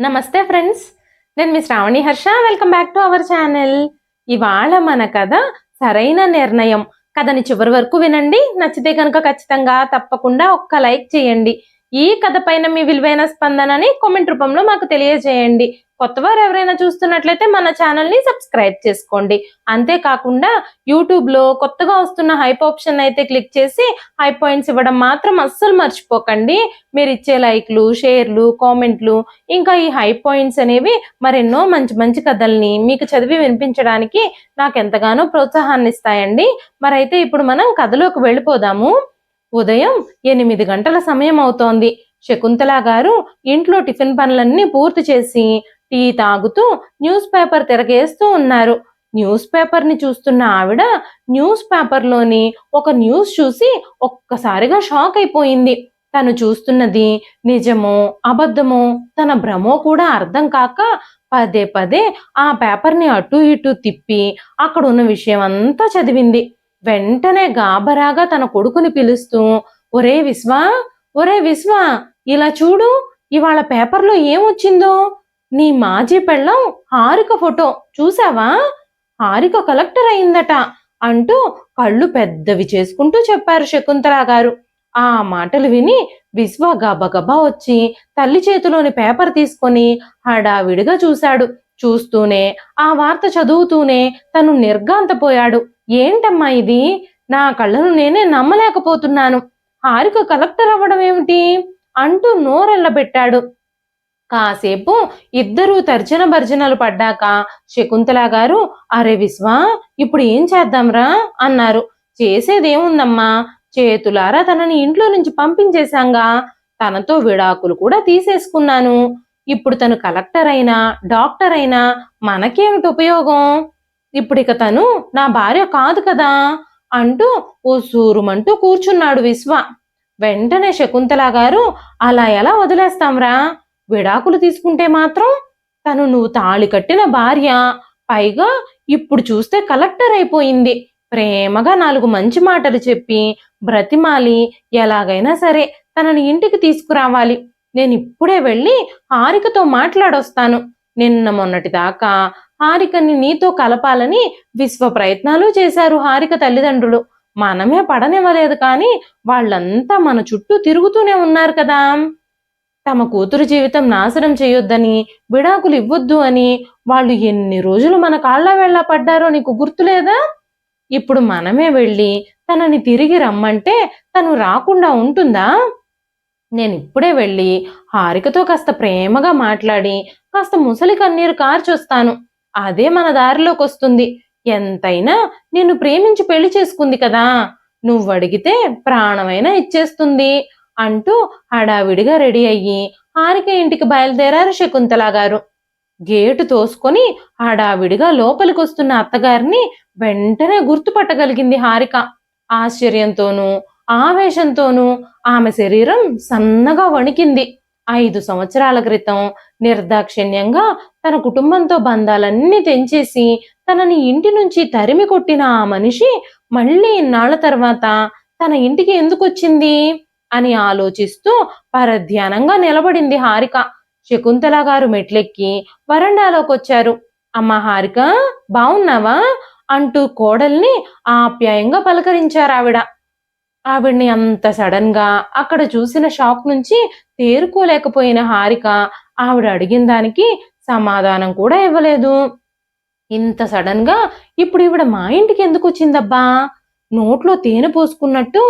నమస్తే ఫ్రెండ్స్, నేను మీ Sravani Harsha. Welcome back to our channel. ఇవాళ మన కథ సరైన నిర్ణయం. కథని చివరి వరకు వినండి. నచ్చితే కనుక ఖచ్చితంగా తప్పకుండా ఒక్క లైక్ చేయండి. ఈ కథ పైన మీ విలువైన స్పందనని కామెంట్ రూపంలో మాకు తెలియజేయండి. కొత్తవారు ఎవరైనా చూస్తున్నట్లయితే మన ఛానల్ని సబ్స్క్రైబ్ చేసుకోండి. అంతేకాకుండా యూట్యూబ్లో కొత్తగా వస్తున్న హైప్ ఆప్షన్ అయితే క్లిక్ చేసి హై పాయింట్స్ ఇవ్వడం మాత్రం అస్సలు మర్చిపోకండి. మీరు ఇచ్చే లైక్లు, షేర్లు, కామెంట్లు, ఇంకా ఈ హై పాయింట్స్ అనేవి మరెన్నో మంచి మంచి కథల్ని మీకు చదివి వినిపించడానికి నాకు ఎంతగానో ప్రోత్సాహాన్ని ఇస్తాయండి. మరైతే ఇప్పుడు మనం కథలోకి వెళ్ళిపోదాము. ఉదయం 8 గంటల సమయం అవుతోంది. శకుంతల గారు ఇంట్లో టిఫిన్ పనులన్నీ పూర్తి చేసి టీ తాగుతూ న్యూస్ పేపర్ తిరగేస్తూ ఉన్నారు. న్యూస్ పేపర్ని చూస్తున్న ఆవిడ న్యూస్ పేపర్లోని ఒక న్యూస్ చూసి ఒక్కసారిగా షాక్ అయిపోయింది. తను చూస్తున్నది నిజమో అబద్ధమో తన భ్రమో కూడా అర్థం కాక పదే పదే ఆ పేపర్ని అటు ఇటు తిప్పి అక్కడ ఉన్న విషయం అంతా చదివింది. వెంటనే గాబరాగా తన కొడుకుని పిలుస్తూ, ఒరే విశ్వా, ఒరే విశ్వా, ఇలా చూడు, ఇవాళ పేపర్లో ఏమొచ్చిందో. నీ మాజీ పెళ్ళం హారిక ఫోటో చూసావా? హారిక కలెక్టర్ అయిందట అంటూ కళ్ళు పెద్దవి చేసుకుంటూ చెప్పారు శకుంతల గారు. ఆ మాటలు విని విశ్వ గబగబా వచ్చి తల్లి చేతిలోని పేపర్ తీసుకొని హడావిడిగా చూశాడు. చూస్తూనే ఆ వార్త చదువుతూనే తను నిర్ఘాంతపోయాడు. ఏంటమ్మా ఇది? నా కళ్ళను నేనే నమ్మలేకపోతున్నాను. హారిక కలెక్టర్ అవ్వడం ఏమిటి అంటూ నోరెళ్ళబెట్టాడు. కాసేపు ఇద్దరూ తర్జన భర్జనలు పడ్డాక శకుంతల గారు, అరే విశ్వా, ఇప్పుడు ఏం చేద్దాంరా అన్నారు. చేసేదేముందమ్మా, చేతులారా తనని ఇంట్లో నుంచి పంపించేశాంగా. తనతో విడాకులు కూడా తీసేసుకున్నాను. ఇప్పుడు తను కలెక్టర్ అయినా డాక్టర్ అయినా మనకేమిటి ఉపయోగం? ఇప్పుడిక తను నా భార్య కాదు కదా అంటూ ఓ సూరుమంటూ కూర్చున్నాడు విశ్వ. వెంటనే శకుంతల గారు, అలా ఎలా వదిలేస్తాంరా? విడాకులు తీసుకుంటే మాత్రం తను నువ్వు తాళి కట్టిన భార్య, పైగా ఇప్పుడు చూస్తే కలెక్టర్ అయిపోయింది. ప్రేమగా 4 మంచి మాటలు చెప్పి బ్రతిమాలి ఎలాగైనా సరే తనని ఇంటికి తీసుకురావాలి. నేను ఇప్పుడే వెళ్ళి హారికతో మాట్లాడొస్తాను. నిన్న మొన్నటి దాకా హారికని నీతో కలపాలని విశ్వ ప్రయత్నాలు చేశారు హారిక తల్లిదండ్రులు. మనమే పడనివ్వలేదు, కానీ వాళ్ళంతా మన చుట్టూ తిరుగుతూనే ఉన్నారు కదా. తమ కూతురు జీవితం నాశనం చేయొద్దని, విడాకులు ఇవ్వొద్దు అని వాళ్ళు ఎన్ని రోజులు మన కాళ్ళ వేళ్ళ పడ్డారో నీకు గుర్తులేదా? ఇప్పుడు మనమే వెళ్ళి తనని తిరిగి రమ్మంటే తను రాకుండా ఉంటుందా? నేను ఇప్పుడే వెళ్ళి హారికతో కాస్త ప్రేమగా మాట్లాడి కాస్త ముసలి కన్నీరు కార్చొస్తాను. అదే మన దారిలోకి వస్తుంది. ఎంతైనా నిన్ను ప్రేమించి పెళ్లి చేసుకుంది కదా, నువ్వు అడిగితే ప్రాణమైనా ఇచ్చేస్తుంది అంటూ హడావిడిగా రెడీ అయ్యి హారిక ఇంటికి బయలుదేరారు శకుంతల గారు. గేటు తోసుకొని హడావిడిగా లోపలికొస్తున్న అత్తగారిని వెంటనే గుర్తుపట్టగలిగింది హారిక. ఆశ్చర్యంతోనూ ఆవేశంతోనూ ఆమె శరీరం సన్నగా వణికింది. 5 సంవత్సరాల క్రితం నిర్దాక్షిణ్యంగా తన కుటుంబంతో బంధాలన్నీ తెంచేసి తనని ఇంటి నుంచి తరిమి కొట్టిన ఆ మనిషి మళ్ళీ ఇన్నాళ్ల తర్వాత తన ఇంటికి ఎందుకొచ్చింది అని ఆలోచిస్తూ పరధ్యానంగా నిలబడింది హారిక. శకుంతల గారు మెట్లెక్కి వరండాలోకొచ్చారు. అమ్మా హారిక, బావున్నావా అంటూ కోడల్ని ఆప్యాయంగా పలకరించారు ఆవిడ. ఆవిడ్ని అంత సడన్ గా అక్కడ చూసిన షాక్ నుంచి తేరుకోలేకపోయిన హారిక ఆవిడ అడిగిన దానికి సమాధానం కూడా ఇవ్వలేదు. ఇంత సడన్ గా ఇప్పుడు ఈవిడ మా ఇంటికి ఎందుకు వచ్చిందబ్బా? నోట్లో తేనె పోసుకున్నట్టు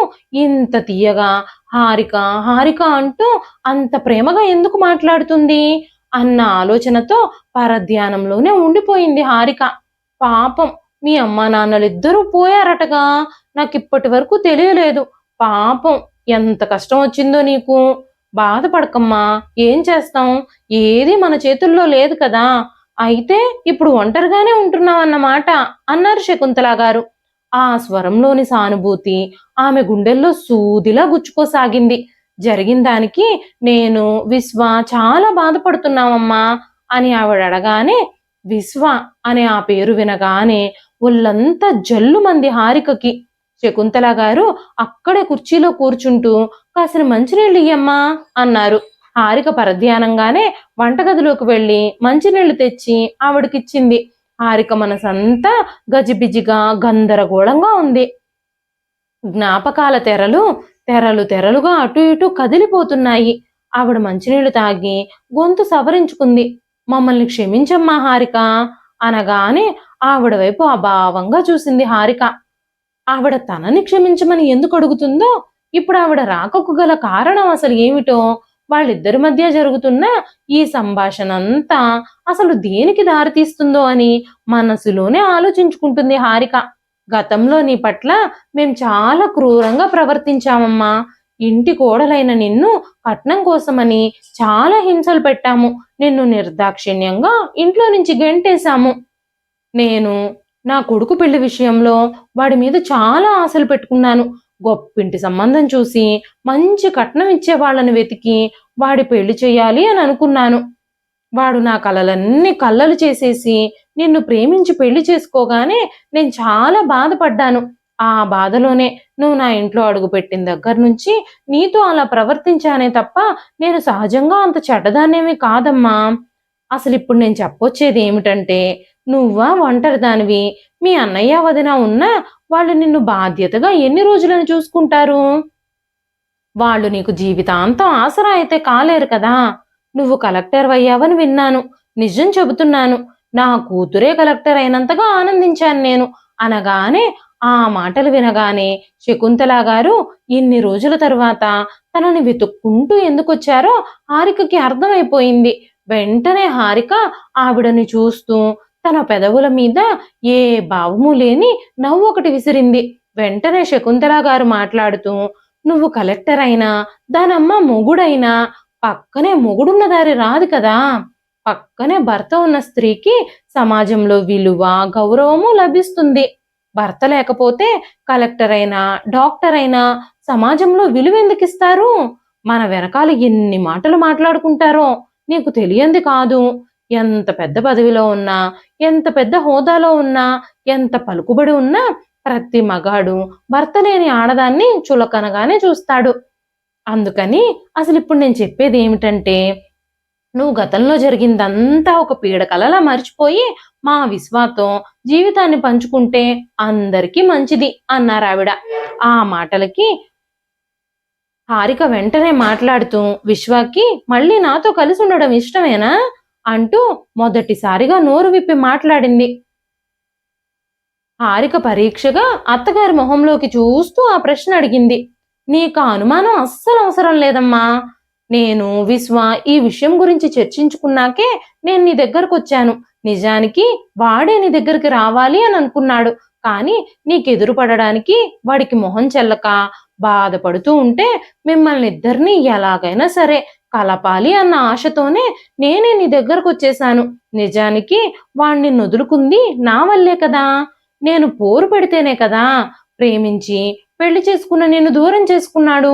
ఇంత తీయగా హారిక హారిక అంటూ అంత ప్రేమగా ఎందుకు మాట్లాడుతుంది అన్న ఆలోచనతో పరధ్యానంలోనే ఉండిపోయింది హారిక. పాపం, మీ అమ్మా నాన్నలిద్దరూ పోయారటగా, నాకిప్పటి వరకు తెలియలేదు. పాపం, ఎంత కష్టం వచ్చిందో నీకు. బాధపడకమ్మా, ఏం చేస్తాం, ఏది మన చేతుల్లో లేదు కదా. అయితే ఇప్పుడు ఒంటరిగానే ఉంటున్నావన్నమాట అన్నారు శకుంతల గారు. ఆ స్వరంలోని సానుభూతి ఆమె గుండెల్లో సూదిలా గుచ్చుకోసాగింది. జరిగిన దానికి నేను విశ్వ చాలా బాధపడుతున్నామమ్మా అని ఆవిడ అడగానే, విశ్వ అనే ఆ పేరు వినగానే ఒళ్ళంతా జల్లుమంది హారికకి. శకుంతల గారు అక్కడే కుర్చీలో కూర్చుంటూ కాసిన మంచినీళ్ళు ఇయ్యమ్మా అన్నారు. హారిక పరధ్యానంగానే వంటగదిలోకి వెళ్ళి మంచినీళ్లు తెచ్చి ఆవిడకిచ్చింది. హారిక మనసంతా గజిబిజిగా గందరగోళంగా ఉంది. జ్ఞాపకాల తెరలు తెరలు తెరలుగా అటు ఇటు కదిలిపోతున్నాయి. ఆవిడ మంచినీళ్లు తాగి గొంతు సవరించుకుంది. మమ్మల్ని క్షమించమ్మా హారిక అనగానే ఆవిడ వైపు అభావంగా చూసింది హారిక. ఆవిడ తనని క్షమించమని ఎందుకు అడుగుతుందో, ఇప్పుడు ఆవిడ రాకకు గల కారణం అసలు ఏమిటో, వాళ్ళిద్దరి మధ్య జరుగుతున్న ఈ సంభాషణ అంతా అసలు దేనికి దారితీస్తుందో అని మనసులోనే ఆలోచించుకుంటుంది హారిక. గతంలో నీ పట్ల మేం చాలా క్రూరంగా ప్రవర్తించామమ్మా. ఇంటి కోడలైన నిన్ను కట్నం కోసమని చాలా హింసలు పెట్టాము. నిన్ను నిర్దాక్షిణ్యంగా ఇంట్లో నుంచి గెంటేశాము. నేను నా కొడుకు పెళ్లి విషయంలో వాడి మీద చాలా ఆశలు పెట్టుకున్నాను. గొప్పింటి సంబంధం చూసి మంచి కట్నం ఇచ్చే వాళ్ళని వెతికి వాడి పెళ్లి చేయాలి అని అనుకున్నాను. వాడు నా కలలన్నీ కల్లలు చేసేసి నిన్ను ప్రేమించి పెళ్లి చేసుకోగానే నేను చాలా బాధపడ్డాను. ఆ బాధలోనే నువ్వు నా ఇంట్లో అడుగుపెట్టిన దగ్గర నుంచి నీతో అలా ప్రవర్తించానే తప్ప నేను సహజంగా అంత చెడ్డదాన్నేమీ కాదమ్మా. అసలు ఇప్పుడు నేను చెప్పొచ్చేది ఏమిటంటే, నువ్వా ఒంటరిదానివి, మీ అన్నయ్య వదిన ఉన్నా వాళ్ళు నిన్ను బాధ్యతగా ఎన్ని రోజులని చూసుకుంటారు? వాళ్ళు నీకు జీవితాంతం ఆసరా అయితే కాలేరు కదా. నువ్వు కలెక్టర్ అయ్యావని విన్నాను. నిజం చెబుతున్నాను, నా కూతురే కలెక్టర్ అయినంతగా ఆనందించాను నేను అనగానే, ఆ మాటలు వినగానే శకుంతల గారు ఇన్ని రోజుల తరువాత తనని వెతుక్కుంటూ ఎందుకొచ్చారో హారికకి అర్థమైపోయింది. వెంటనే హారిక ఆవిడని చూస్తూ తన పెదవుల మీద ఏ భావము లేని నవ్వు ఒకటి విసిరింది. వెంటనే శకుంతల గారు మాట్లాడుతూ, నువ్వు కలెక్టర్ అయినా దానమ్మ మొగుడైనా పక్కనే మొగుడున్న దారి రాదు కదా. పక్కనే భర్త ఉన్న స్త్రీకి సమాజంలో విలువ గౌరవము లభిస్తుంది. భర్త లేకపోతే కలెక్టర్ అయినా డాక్టర్ అయినా సమాజంలో విలువ ఎందుకు ఇస్తారు? మన వెనకాల ఎన్ని మాటలు మాట్లాడుకుంటారో నీకు తెలియంది కాదు. ఎంత పెద్ద పదవిలో ఉన్నా, ఎంత పెద్ద హోదాలో ఉన్నా, ఎంత పలుకుబడి ఉన్నా ప్రతి మగాడు భర్త లేని ఆడదాన్ని చులకనగానే చూస్తాడు. అందుకని అసలు ఇప్పుడు నేను చెప్పేది ఏమిటంటే, నువ్వు గతంలో జరిగిందంతా ఒక పీడకలలా మర్చిపోయి మా విశ్వాతో జీవితాన్ని పంచుకుంటే అందరికీ మంచిది అన్నారావిడ. ఆ మాటలకి హారిక వెంటనే మాట్లాడుతూ, విశ్వాకి మళ్ళీ నాతో కలిసి ఉండడం ఇష్టమేనా అంటూ మొదటిసారిగా నోరు విప్పి మాట్లాడింది. హారిక పరీక్షగా అత్తగారి మొహంలోకి చూస్తూ ఆ ప్రశ్న అడిగింది. నీకు అనుమానం అస్సలు అవసరం లేదమ్మా. నేను విశ్వ ఈ విషయం గురించి చర్చించుకున్నాకే నేను నీ దగ్గరకు వచ్చాను. నిజానికి వాడే నీ దగ్గరికి రావాలి అని అనుకున్నాడు. కానీ నీకెదురు పడడానికి వాడికి మొహం చెల్లక బాధపడుతూ ఉంటే మిమ్మల్ని ఇద్దరిని ఎలాగైనా సరే కలపాలి అన్న ఆశతోనే నేనే నీ దగ్గరకు వచ్చేశాను. నిజానికి వాణ్ణి నొదులుకుంది నా వల్లే కదా. నేను పోరు పెడితేనే కదా ప్రేమించి పెళ్లి చేసుకున్న నిన్ను దూరం చేసుకున్నాడు.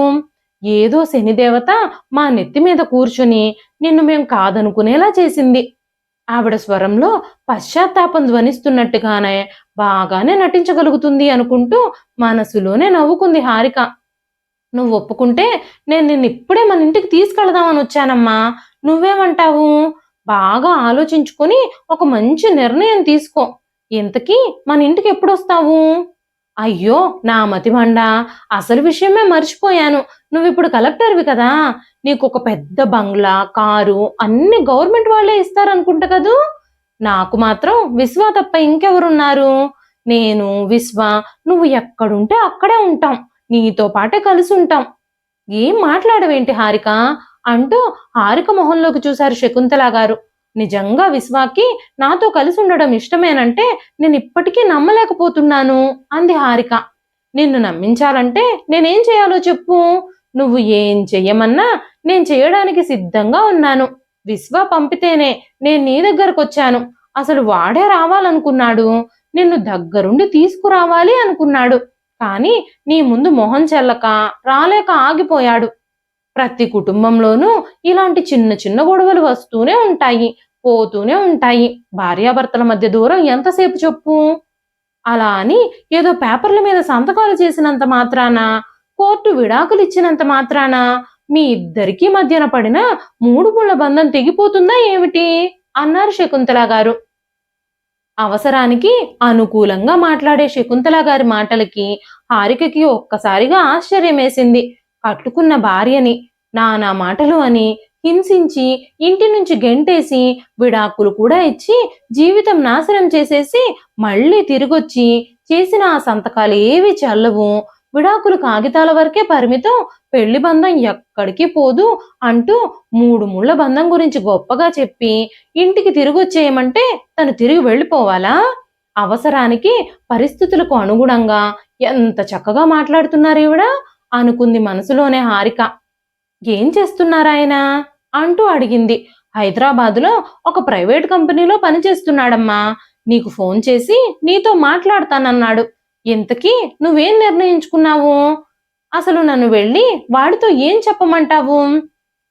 ఏదో శనిదేవత మా నెత్తి మీద కూర్చుని నిన్ను మేం కాదనుకునేలా చేసింది. ఆవిడ స్వరంలో పశ్చాత్తాపం ధ్వనిస్తున్నట్టుగానే బాగానే నటించగలుగుతుంది అనుకుంటూ మనసులోనే నవ్వుకుంది హారిక. నువ్వు ఒప్పుకుంటే నేను నిన్ను ఇప్పుడే మన ఇంటికి తీసుకెళదామని వచ్చానమ్మా. నువ్వేమంటావు? బాగా ఆలోచించుకొని ఒక మంచి నిర్ణయం తీసుకో. ఇంతకీ మన ఇంటికి ఎప్పుడొస్తావు? అయ్యో నా మతిమండ, అసలు విషయమే మర్చిపోయాను. నువ్విప్పుడు కలెక్టర్వి కదా, నీకు ఒక పెద్ద బంగ్లా, కారు అన్ని గవర్నమెంట్ వాళ్ళే ఇస్తారనుకుంటా కదూ. నాకు మాత్రం విశ్వ తప్ప ఇంకెవరున్నారు? నేను విశ్వ నువ్వు ఎక్కడుంటే అక్కడే ఉంటాం. నీతో పాటే కలిసి ఉంటాం. ఏం మాట్లాడవేంటి హారిక అంటూ హారిక మొహంలోకి చూశారు శకుంతల గారు. నిజంగా విశ్వాకి నాతో కలిసి ఉండడం ఇష్టమేనంటే నేను ఇప్పటికీ నమ్మలేకపోతున్నాను అంది హారిక. నిన్ను నమ్మించాలంటే నేనేం చేయాలో చెప్పు. నువ్వు ఏం చెయ్యమన్నా నేను చేయడానికి సిద్ధంగా ఉన్నాను. విశ్వ పంపితేనే నేను నీ దగ్గరకు వచ్చాను. అసలు వాడే రావాలనుకున్నాడు. నిన్ను దగ్గరుండి తీసుకురావాలి అనుకున్నాడు. కానీ నీ ముందు మొహం చెల్లక రాలేక ఆగిపోయాడు. ప్రతి కుటుంబంలోనూ ఇలాంటి చిన్న చిన్న గొడవలు వస్తూనే ఉంటాయి, పోతూనే ఉంటాయి. భార్యాభర్తల మధ్య దూరం ఎంతసేపు చెప్పు. అలా అని ఏదో పేపర్ల మీద సంతకాలు చేసినంత మాత్రాన, కోర్టు విడాకులు ఇచ్చినంత మాత్రాన మీ ఇద్దరికీ మధ్యన పడిన 3 ముళ్ళ బంధం తెగిపోతుందా ఏమిటి అన్నారు శకుంతల గారు. అవసరానికి అనుకూలంగా మాట్లాడే శకుంతల గారి మాటలకి హారికకి ఒక్కసారిగా ఆశ్చర్యమేసింది. కట్టుకున్న భార్యని నానా మాటలు అని హింసించి ఇంటి నుంచి గెంటేసి విడాకులు కూడా ఇచ్చి జీవితం నాశనం చేసేసి మళ్ళీ తిరిగొచ్చి చేసిన ఆ సంతకాలు ఏవి చల్లవు, విడాకులు కాగితాల వరకే పరిమితం, పెళ్లి బంధం ఎక్కడికి పోదు అంటూ 3 ముళ్ళ బంధం గురించి గొప్పగా చెప్పి ఇంటికి తిరిగొచ్చేయమంటే తను తిరిగి వెళ్ళిపోవాలా? అవసరానికి పరిస్థితులకు అనుగుణంగా ఎంత చక్కగా మాట్లాడుతున్నారు ఈవిడ అనుకుంది మనసులోనే హారిక. ఏం చేస్తున్నారాయన అంటూ అడిగింది. హైదరాబాదులో ఒక ప్రైవేట్ కంపెనీలో పనిచేస్తున్నాడమ్మా. నీకు ఫోన్ చేసి నీతో మాట్లాడతానన్నాడు. ఇంతకీ నువ్వేం నిర్ణయించుకున్నావు? అసలు నన్ను వెళ్ళి వాడితో ఏం చెప్పమంటావు?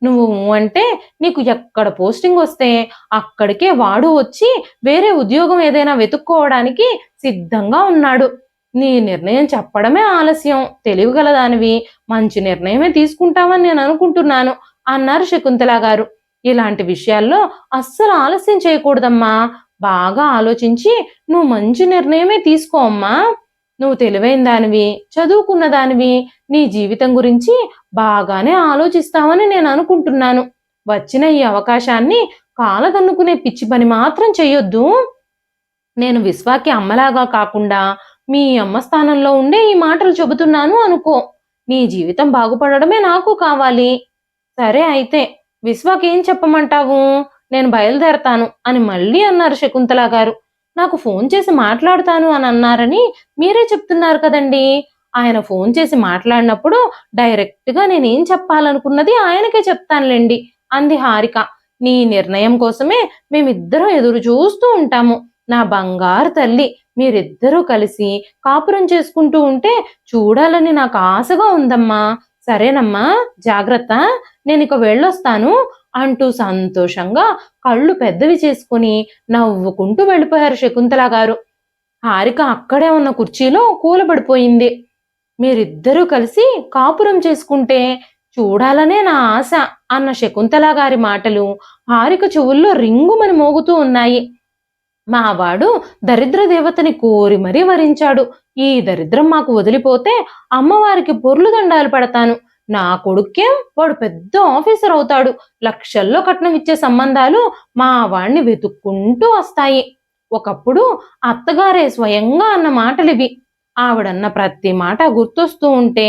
నువ్వు అంటే నీకు ఎక్కడ పోస్టింగ్ వస్తే అక్కడికే వాడు వచ్చి వేరే ఉద్యోగం ఏదైనా వెతుక్కోవడానికి సిద్ధంగా ఉన్నాడు. నీ నిర్ణయం చెప్పడమే ఆలస్యం. తెలివిగలదానివి, మంచి నిర్ణయమే తీసుకుంటావని నేను అనుకుంటున్నాను అన్నారు శకుంతల గారు. ఇలాంటి విషయాల్లో అస్సలు ఆలస్యం చేయకూడదమ్మా. బాగా ఆలోచించి నువ్వు మంచి నిర్ణయమే తీసుకో అమ్మా. నువ్వు తెలివైన దానివి, చదువుకున్న దానివి, నీ జీవితం గురించి బాగానే ఆలోచిస్తావని నేను అనుకుంటున్నాను. వచ్చిన ఈ అవకాశాన్ని కాలదన్నుకునే పిచ్చి పని మాత్రం చెయ్యొద్దు. నేను విశ్వాకి అమ్మలాగా కాకుండా మీ అమ్మ స్థానంలో ఉండే ఈ మాటలు చెబుతున్నాను అనుకో. నీ జీవితం బాగుపడడమే నాకు కావాలి. సరే అయితే విశ్వాకేం చెప్పమంటావు? నేను బయలుదేరతాను అని మళ్ళీ అన్నారు శకుంతల గారు. నాకు ఫోన్ చేసి మాట్లాడతాను అని అన్నారని మీరే చెప్తున్నారు కదండి. ఆయన ఫోన్ చేసి మాట్లాడినప్పుడు డైరెక్ట్గా నేనేం చెప్పాలనుకున్నది ఆయనకే చెప్తానులేండి అంది హారిక. నీ నిర్ణయం కోసమే మేమిద్దరం ఎదురు చూస్తూ ఉంటాము. నా బంగారు తల్లి, మీరిద్దరూ కలిసి కాపురం చేసుకుంటూ ఉంటే చూడాలని నాకు ఆశగా ఉందమ్మా. సరేనమ్మా, జాగ్రత్త, నేను ఇక వెళ్ళొస్తాను అంటూ సంతోషంగా కళ్ళు పెద్దవి చేసుకుని నవ్వుకుంటూ వెళ్ళిపోయారు శకుంతల గారు. హారిక అక్కడే ఉన్న కుర్చీలో కూలబడిపోయింది. మీరిద్దరూ కలిసి కాపురం చేసుకుంటే చూడాలనే నా ఆశ అన్న శకుంతల గారి మాటలు హారిక చెవుల్లో రింగుమని మోగుతూ ఉన్నాయి. మావాడు దరిద్ర దేవతని కోరి మరీ వరించాడు. ఈ దరిద్రం మాకు వదిలిపోతే అమ్మవారికి పొర్లు దండాలు పెడతాను. నా కొడుకేం వాడు పెద్ద ఆఫీసర్ అవుతాడు. లక్షల్లో కట్నం ఇచ్చే సంబంధాలు మా వాణ్ణి వెతుక్కుంటూ వస్తాయి. ఒకప్పుడు అత్తగారే స్వయంగా అన్న మాటలివి. ఆవిడన్న ప్రతి మాట గుర్తొస్తూ ఉంటే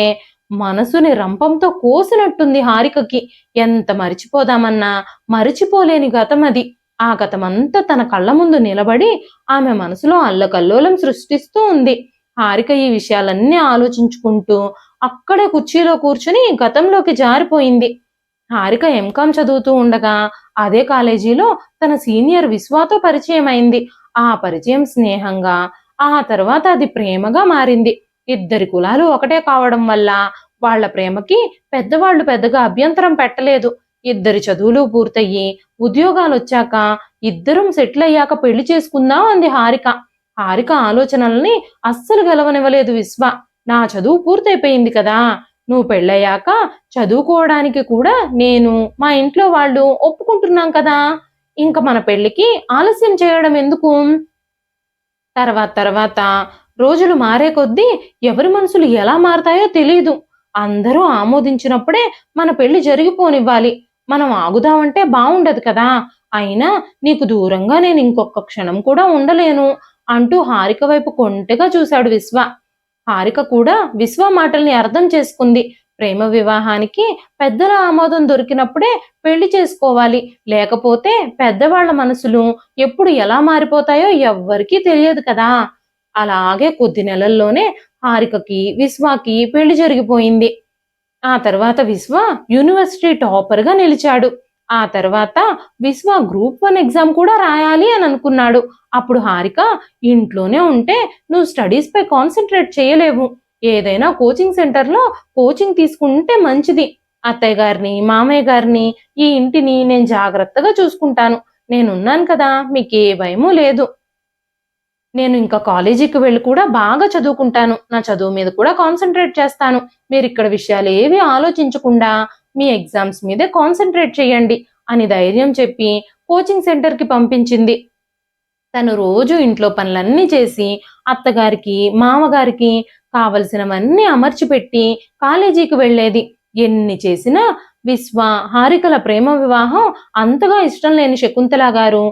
మనసుని రంపంతో కోసినట్టుంది హారికకి. ఎంత మరిచిపోదామన్నా మరిచిపోలేని గతం అది. ఆ గతమంతా తన కళ్ళ ముందు నిలబడి ఆమె మనసులో అల్లకల్లోలం సృష్టిస్తూ ఉంది. హారిక ఈ విషయాలన్నీ ఆలోచించుకుంటూ అక్కడే కుర్చీలో కూర్చుని గతంలోకి జారిపోయింది. హారిక ఎంకాం చదువుతూ ఉండగా అదే కాలేజీలో తన సీనియర్ విశ్వాతో పరిచయం అయింది. ఆ పరిచయం స్నేహంగా, ఆ తర్వాత అది ప్రేమగా మారింది. ఇద్దరి కులాలు ఒకటే కావడం వల్ల వాళ్ల ప్రేమకి పెద్దవాళ్లు పెద్దగా అభ్యంతరం పెట్టలేదు. ఇద్దరి చదువులు పూర్తయ్యి ఉద్యోగాలు వచ్చాక ఇద్దరం సెటిల్ అయ్యాక పెళ్లి చేసుకుందాం అంది హారిక. హారిక ఆలోచనల్ని అస్సలు గెలవనివ్వలేదు విశ్వ. నా చదువు పూర్తయిపోయింది కదా, నువ్వు పెళ్ళయ్యాక చదువుకోవడానికి కూడా నేను మా ఇంట్లో వాళ్ళు ఒప్పుకుంటున్నాం కదా, ఇంక మన పెళ్లికి ఆలస్యం చేయడం ఎందుకు? తర్వాత రోజులు మారే కొద్దీ ఎవరి మనసులు ఎలా మారతాయో తెలీదు. అందరూ ఆమోదించినప్పుడే మన పెళ్లి జరిగిపోనివ్వాలి. మనం ఆగుదామంటే బావుండదు కదా. అయినా నీకు దూరంగా నేను ఇంకొక క్షణం కూడా ఉండలేను అంటూ హారిక వైపు కొంటెగా చూశాడు విశ్వ. హారిక కూడా విశ్వ మాటల్ని అర్థం చేసుకుంది. ప్రేమ వివాహానికి పెద్దల ఆమోదం దొరికినప్పుడే పెళ్లి చేసుకోవాలి. లేకపోతే పెద్దవాళ్ల మనసులు ఎప్పుడు ఎలా మారిపోతాయో ఎవ్వరికీ తెలియదు కదా. అలాగే కొద్ది నెలల్లోనే హారికకి విశ్వాకి పెళ్లి జరిగిపోయింది. ఆ తర్వాత విశ్వ యూనివర్సిటీ టాపర్ గా నిలిచాడు. ఆ తర్వాత విశ్వ గ్రూప్ 1 ఎగ్జామ్ కూడా రాయాలి అని అనుకున్నాడు. అప్పుడు హారిక, ఇంట్లోనే ఉంటే నువ్వు స్టడీస్ పై కాన్సన్ట్రేట్ చేయలేవు. ఏదైనా కోచింగ్ సెంటర్లో కోచింగ్ తీసుకుంటే మంచిది. అత్తయ్య గారిని, మామయ్య గారిని, ఈ ఇంటిని నేను జాగ్రత్తగా చూసుకుంటాను. నేనున్నాను కదా, మీకే భయమూ లేదు. నేను ఇంకా కాలేజీకి వెళ్ళి కూడా బాగా చదువుకుంటాను. నా చదువు మీద కూడా కాన్సన్ట్రేట్ చేస్తాను. మీరు ఇక్కడ విషయాలు ఏవి ఆలోచించకుండా మీ ఎగ్జామ్స్ మీదే కాన్సన్ట్రేట్ చేయండి అని ధైర్యం చెప్పి కోచింగ్ సెంటర్కి పంపించింది. తను రోజు ఇంట్లో పనులన్నీ చేసి అత్తగారికి మామగారికి కావలసినవన్నీ అమర్చిపెట్టి కాలేజీకి వెళ్ళేది. ఎన్ని చేసినా విశ్వ హారికల ప్రేమ వివాహం అంతగా ఇష్టం లేని శకుంతల గారు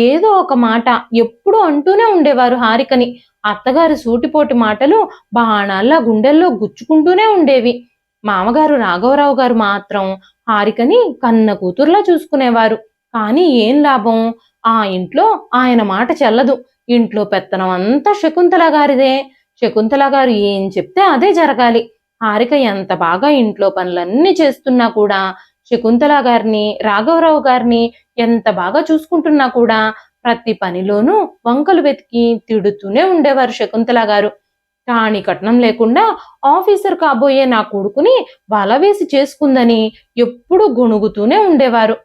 ఏదో ఒక మాట ఎప్పుడూ అంటూనే ఉండేవారు హారికని. అత్తగారి సూటిపోటి మాటలు బాణాల్లా గుండెల్లో గుచ్చుకుంటూనే ఉండేవి. మామగారు రాఘవరావు గారు మాత్రం హారికని కన్న కూతుర్లా చూసుకునేవారు. కానీ ఏం లాభం, ఆ ఇంట్లో ఆయన మాట చెల్లదు. ఇంట్లో పెత్తనం అంతా శకుంతల గారిదే. శకుంతల గారు ఏం చెప్తే అదే జరగాలి. హారిక ఎంత బాగా ఇంట్లో పనులన్నీ చేస్తున్నా కూడా, శకుంతల గారిని రాఘవరావు గారిని ఎంత బాగా చూసుకుంటున్నా కూడా ప్రతి పనిలోనూ వంకలు వెతికి తిడుతూనే ఉండేవారు శకుంతల గారు. కాని కట్నం లేకుండా ఆఫీసర్ కాబోయే నా కొడుకుని వలవేసి చేసుకుందని ఎప్పుడూ గొణుగుతూనే ఉండేవారు.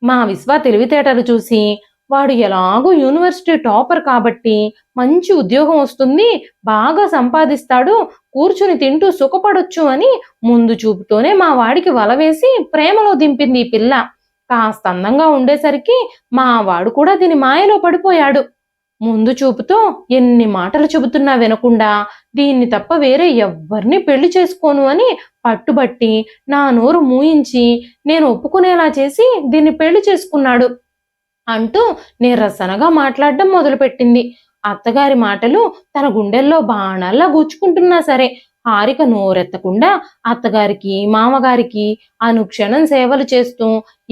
మా విశ్వ తెలివితేటలు చూసి, వాడు ఎలాగూ యూనివర్సిటీ టాపర్ కాబట్టి మంచి ఉద్యోగం వస్తుంది, బాగా సంపాదిస్తాడు, కూర్చుని తింటూ సుఖపడొచ్చు అని ముందు చూపుతోనే మా వాడికి వలవేసి ప్రేమలో దింపింది ఈ పిల్ల. కాస్త అందంగా ఉండేసరికి మా వాడు కూడా దీని మాయలో పడిపోయాడు. ముందు చూపుతో ఎన్ని మాటలు చెబుతున్నా వినకుండా దీన్ని తప్ప వేరే ఎవ్వరిని పెళ్లి చేసుకోను అని పట్టుబట్టి నా నోరు మూయించి నేను ఒప్పుకునేలా చేసి దీన్ని పెళ్లి చేసుకున్నాడు అంటూ నిరసనగా మాట్లాడడం మొదలుపెట్టింది. అత్తగారి మాటలు తన గుండెల్లో బాణాల్లా గుచ్చుకుంటున్నా సరే హారిక నోరెత్తకుండా అత్తగారికి మామగారికి అనుక్షణం సేవలు చేస్తూ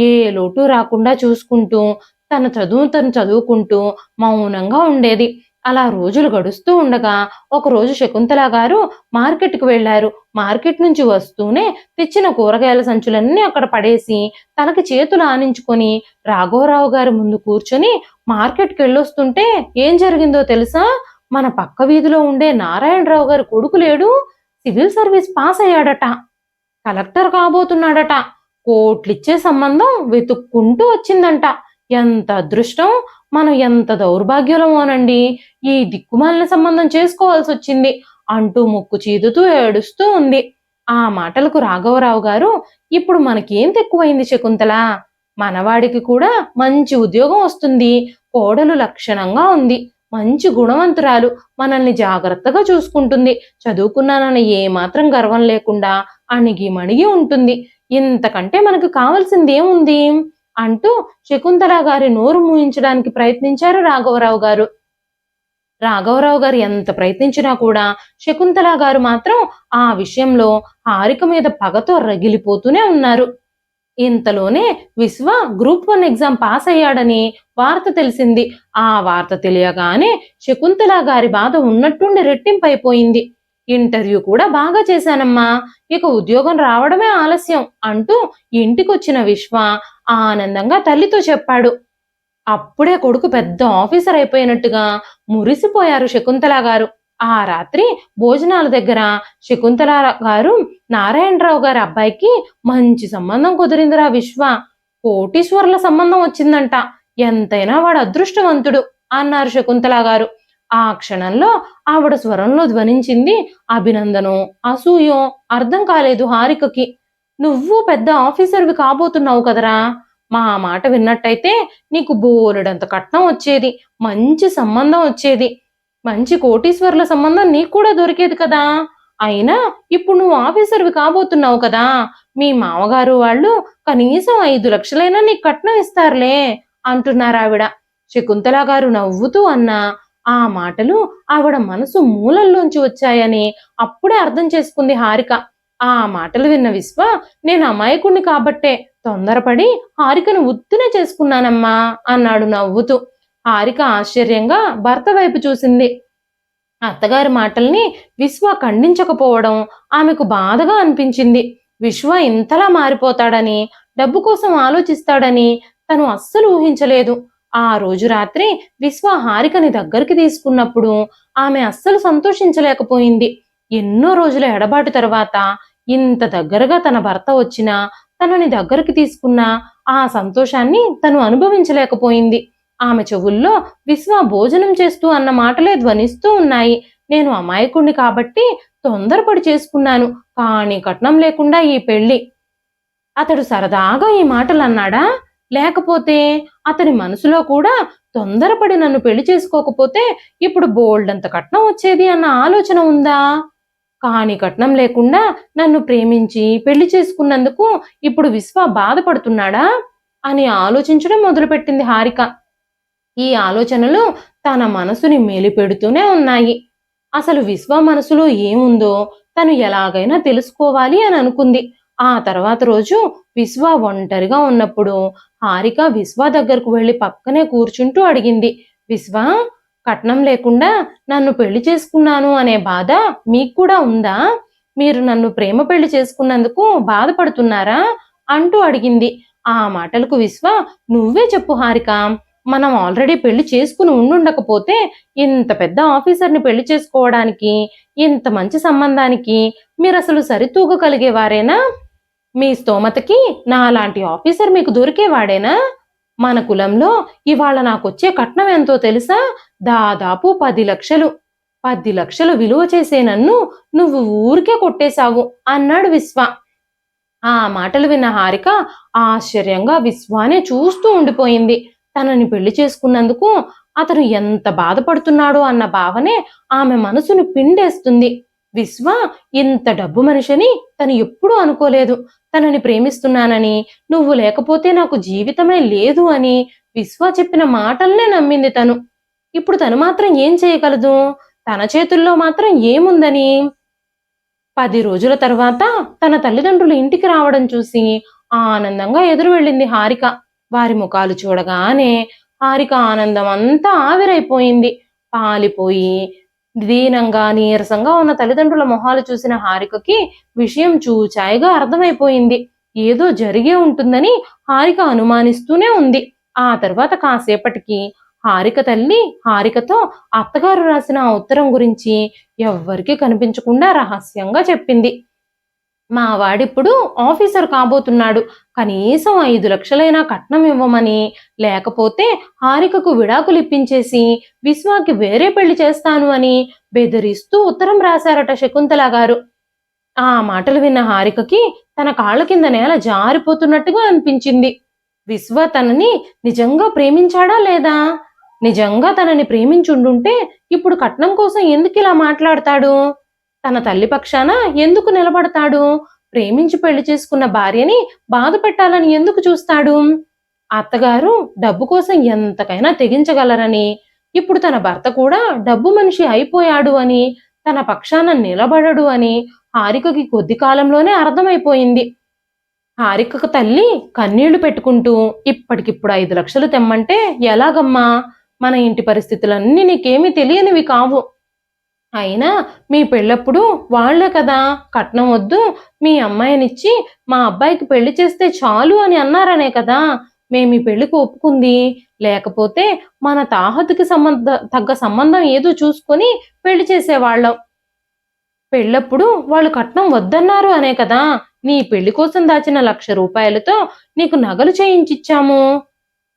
ఏ లోటు రాకుండా చూసుకుంటూ తన చదువు తను చదువుకుంటూ మౌనంగా ఉండేది. అలా రోజులు గడుస్తూ ఉండగా ఒకరోజు శకుంతల గారు మార్కెట్కి వెళ్లారు. మార్కెట్ నుంచి వస్తూనే తెచ్చిన కూరగాయల సంచులన్నీ అక్కడ పడేసి తనకి చేతులు ఆనించుకొని రాఘవరావు గారి ముందు కూర్చొని మార్కెట్కి వెళ్ళొస్తుంటే ఏం జరిగిందో తెలుసా? మన పక్క వీధిలో ఉండే నారాయణరావు గారి కొడుకు లేడు, సివిల్ సర్వీస్ పాస్ అయ్యాడట, కలెక్టర్ కాబోతున్నాడట, కోట్లిచ్చే సంబంధం వెతుక్కుంటూ వచ్చిందంట. ఎంత అదృష్టం, మనం ఎంత దౌర్భాగ్యులమోనండి, ఈ దిక్కుమాలిన సంబంధం చేసుకోవాల్సి వచ్చింది అంటూ ముక్కు చీదుతూ ఏడుస్తూ ఉంది. ఆ మాటలకు రాఘవరావు గారు, ఇప్పుడు మనకేం తక్కువైంది శకుంతల, మనవాడికి కూడా మంచి ఉద్యోగం వస్తుంది, కోడలు లక్షణంగా ఉంది, మంచి గుణవంతురాలు, మనల్ని జాగ్రత్తగా చూసుకుంటుంది, చదువుకున్నానని ఏమాత్రం గర్వం లేకుండా అణిగి మణిగి ఉంటుంది, ఇంతకంటే మనకు కావాల్సింది ఏముంది అంటూ శకుంతల గారి నోరు మూయించడానికి ప్రయత్నించారు రాఘవరావు గారు. రాఘవరావు గారు ఎంత ప్రయత్నించినా కూడా శకుంతల గారు మాత్రం ఆ విషయంలో హారిక మీద పగతో రగిలిపోతూనే ఉన్నారు. ఇంతలోనే విశ్వ గ్రూప్ 1 ఎగ్జామ్ పాస్ అయ్యాడని వార్త తెలిసింది. ఆ వార్త తెలియగానే శకుంతల గారి బాధ ఉన్నట్టుండి రెట్టింపైపోయింది. ఇంటర్వ్యూ కూడా బాగా చేశానమ్మా, ఇక ఉద్యోగం రావడమే ఆలస్యం అంటూ ఇంటికొచ్చిన విశ్వ ఆనందంగా తల్లితో చెప్పాడు. అప్పుడే కొడుకు పెద్ద ఆఫీసర్ అయిపోయినట్టుగా మురిసిపోయారు శకుంతల గారు. ఆ రాత్రి భోజనాల దగ్గర శకుంతల గారు, నారాయణరావు గారి అబ్బాయికి మంచి సంబంధం కుదిరిందిరా విశ్వ, కోటీశ్వరుల సంబంధం వచ్చిందంట, ఎంతైనా వాడు అదృష్టవంతుడు అన్నారు శకుంతల గారు. ఆ క్షణంలో ఆవిడ స్వరంలో ధ్వనించింది అభినందనం, అసూయో అర్థం కాలేదు హారికకి. నువ్వు పెద్ద ఆఫీసర్వి కాబోతున్నావు కదరా, మా మాట విన్నట్టయితే నీకు బోలెడంత కట్నం వచ్చేది, మంచి సంబంధం వచ్చేది, మంచి కోటీశ్వరుల సంబంధం నీకు కూడా దొరికేది కదా. అయినా ఇప్పుడు నువ్వు ఆఫీసర్వి కాబోతున్నావు కదా, మీ మామగారు వాళ్ళు కనీసం 5 లక్షలైనా నీకు కట్నం ఇస్తారులే అంటున్నారు ఆవిడ. శకుంతల గారు నవ్వుతూ అన్న ఆ మాటలు ఆవిడ మనసు మూలల్లోంచి వచ్చాయని అప్పుడే అర్థం చేసుకుంది హారిక. ఆ మాటలు విన్న విశ్వ, నేను అమాయకుణ్ణి కాబట్టే తొందరపడి హారికను ఉత్తునే చేసుకున్నానమ్మా అన్నాడు నవ్వుతూ. హారిక ఆశ్చర్యంగా భర్త వైపు చూసింది. అత్తగారి మాటల్ని విశ్వ ఖండించకపోవడం ఆమెకు బాధగా అనిపించింది. విశ్వ ఇంతలా మారిపోతాడని, డబ్బు కోసం ఆలోచిస్తాడని తను అస్సలు ఊహించలేదు. ఆ రోజు రాత్రి విశ్వ హారికని దగ్గరికి తీసుకున్నప్పుడు ఆమె అస్సలు సంతోషించలేకపోయింది. ఎన్నో రోజుల ఎడబాటు తర్వాత ఇంత దగ్గరగా తన భర్త వచ్చినా తనని దగ్గరికి తీసుకున్న ఆ సంతోషాన్ని తను అనుభవించలేకపోయింది. ఆమె చెవుల్లో విశ్వ భోజనం చేస్తూ అన్న మాటలే ధ్వనిస్తూ ఉన్నాయి. నేను అమాయకుణ్ణి కాబట్టి తొందరపడి చేసుకున్నాను, కానీ కట్నం లేకుండా ఈ పెళ్లి అతడు సరదాగా ఈ మాటలు అన్నాడా, లేకపోతే అతని మనసులో కూడా తొందరపడి నన్ను పెళ్లి చేసుకోకపోతే ఇప్పుడు బోల్డంత కట్నం వచ్చేది అన్న ఆలోచన ఉందా? కాని కట్నం లేకుండా నన్ను ప్రేమించి పెళ్లి చేసుకున్నందుకు ఇప్పుడు విశ్వ బాధపడుతున్నాడా అని ఆలోచించడం మొదలుపెట్టింది హారిక. ఈ ఆలోచనలు తన మనసుని మేలిపెడుతూనే ఉన్నాయి. అసలు విశ్వ మనసులో ఏముందో తను ఎలాగైనా తెలుసుకోవాలి అని అనుకుంది. ఆ తర్వాత రోజు విశ్వ ఒంటరిగా ఉన్నప్పుడు హారిక విశ్వ దగ్గరకు వెళ్లి పక్కనే కూర్చుంటూ అడిగింది, విశ్వ, కట్నం లేకుండా నన్ను పెళ్లి చేసుకున్నాను అనే బాధ మీకు కూడా ఉందా? మీరు నన్ను ప్రేమ పెళ్లి చేసుకున్నందుకు బాధపడుతున్నారా అంటూ అడిగింది. ఆ మాటలకు విశ్వ, నువ్వే చెప్పు హారిక, మనం ఆల్రెడీ పెళ్లి చేసుకుని ఉండుండకపోతే ఇంత పెద్ద ఆఫీసర్ని పెళ్లి చేసుకోవడానికి, ఇంత మంచి సంబంధానికి మీరు అసలు సరితూగగలిగేవారేనా? మీ స్తోమతకి నాలాంటి ఆఫీసర్ మీకు దొరికేవాడేనా? మన కులంలో ఇవాళ నాకొచ్చే కట్నం ఎంతో తెలుసా? దాదాపు 10 లక్షలు. 10 లక్షలు విలువ చేసే నన్ను నువ్వు ఊరికే కొట్టేశావు అన్నాడు విశ్వ. ఆ మాటలు విన్న హారిక ఆశ్చర్యంగా విశ్వానే చూస్తూ ఉండిపోయింది. తనని పెళ్లి చేసుకున్నందుకు అతను ఎంత బాధపడుతున్నాడో అన్న భావనే ఆమె మనసును పిండేస్తుంది. విశ్వ ఇంత డబ్బు మనిషిని తను ఎప్పుడూ అనుకోలేదు. తనని ప్రేమిస్తున్నానని, నువ్వు లేకపోతే నాకు జీవితమే లేదు అని విశ్వ చెప్పిన మాటల్నే నమ్మింది తను. ఇప్పుడు తను మాత్రం ఏం చేయగలదు? తన చేతుల్లో మాత్రం ఏముందని? 10 రోజుల తర్వాత తన తల్లిదండ్రులు ఇంటికి రావడం చూసి ఆనందంగా ఎదురు వెళ్ళింది హారిక. వారి ముఖాలు చూడగానే హారిక ఆనందం అంతా ఆవిరైపోయింది. పాలిపోయి దీనంగా నీరసంగా ఉన్న తల్లిదండ్రుల మొహాలు చూసిన హారికకి విషయం చూచాయిగా అర్థమైపోయింది. ఏదో జరిగే ఉంటుందని హారిక అనుమానిస్తూనే ఉంది. ఆ తర్వాత కాసేపటికి హారిక తల్లి హారికతో అత్తగారు రాసిన ఆ ఉత్తరం గురించి ఎవ్వరికీ కనిపించకుండా రహస్యంగా చెప్పింది. మా వాడిప్పుడు ఆఫీసర్ కాబోతున్నాడు, కనీసం 5 లక్షలైనా కట్నం ఇవ్వమని, లేకపోతే హారికకు విడాకులు ఇప్పించేసి విశ్వాకి వేరే పెళ్లి చేస్తాను అని బెదిరిస్తూ ఉత్తరం రాశారట శకుంతల గారు. ఆ మాటలు విన్న హారికకి తన కాళ్ళ కింద నేల జారిపోతున్నట్టుగా అనిపించింది. విశ్వ తనని నిజంగా ప్రేమించాడా లేదా? నిజంగా తనని ప్రేమించుండుంటే ఇప్పుడు కట్నం కోసం ఎందుకు ఇలా మాట్లాడతాడు? తన తల్లి పక్షాన ఎందుకు నిలబడతాడు? ప్రేమించి పెళ్లి చేసుకున్న భార్యని బాధ పెట్టాలని ఎందుకు చూస్తాడు? అత్తగారు డబ్బు కోసం ఎంతకైనా తెగించగలరని, ఇప్పుడు తన భర్త కూడా డబ్బు మనిషి అయిపోయాడు అని, తన పక్షాన నిలబడడు అని హారికకి కొద్ది కాలంలోనే అర్థమైపోయింది. హారికకు తల్లి కన్నీళ్లు పెట్టుకుంటూ, ఇప్పటికిప్పుడు 5 లక్షలు తెమ్మంటే ఎలాగమ్మా? మన ఇంటి పరిస్థితులన్నీ నీకేమీ తెలియనివి కావు. అయినా మీ పెళ్ళప్పుడు వాళ్లే కదా కట్నం వద్దు, మీ అమ్మాయినిచ్చి మా అబ్బాయికి పెళ్లి చేస్తే చాలు అని అన్నారనే కదా మేము ఈ పెళ్లికి ఒప్పుకుంది. లేకపోతే మన తాహతుకి తగ్గ సంబంధం ఏదో చూసుకొని పెళ్లి చేసేవాళ్ళం. పెళ్ళప్పుడు వాళ్ళు కట్నం వద్దన్నారు అనే కదా నీ పెళ్లి కోసం దాచిన 1,00,000 రూపాయలతో నీకు నగలు చేయించిచ్చాము.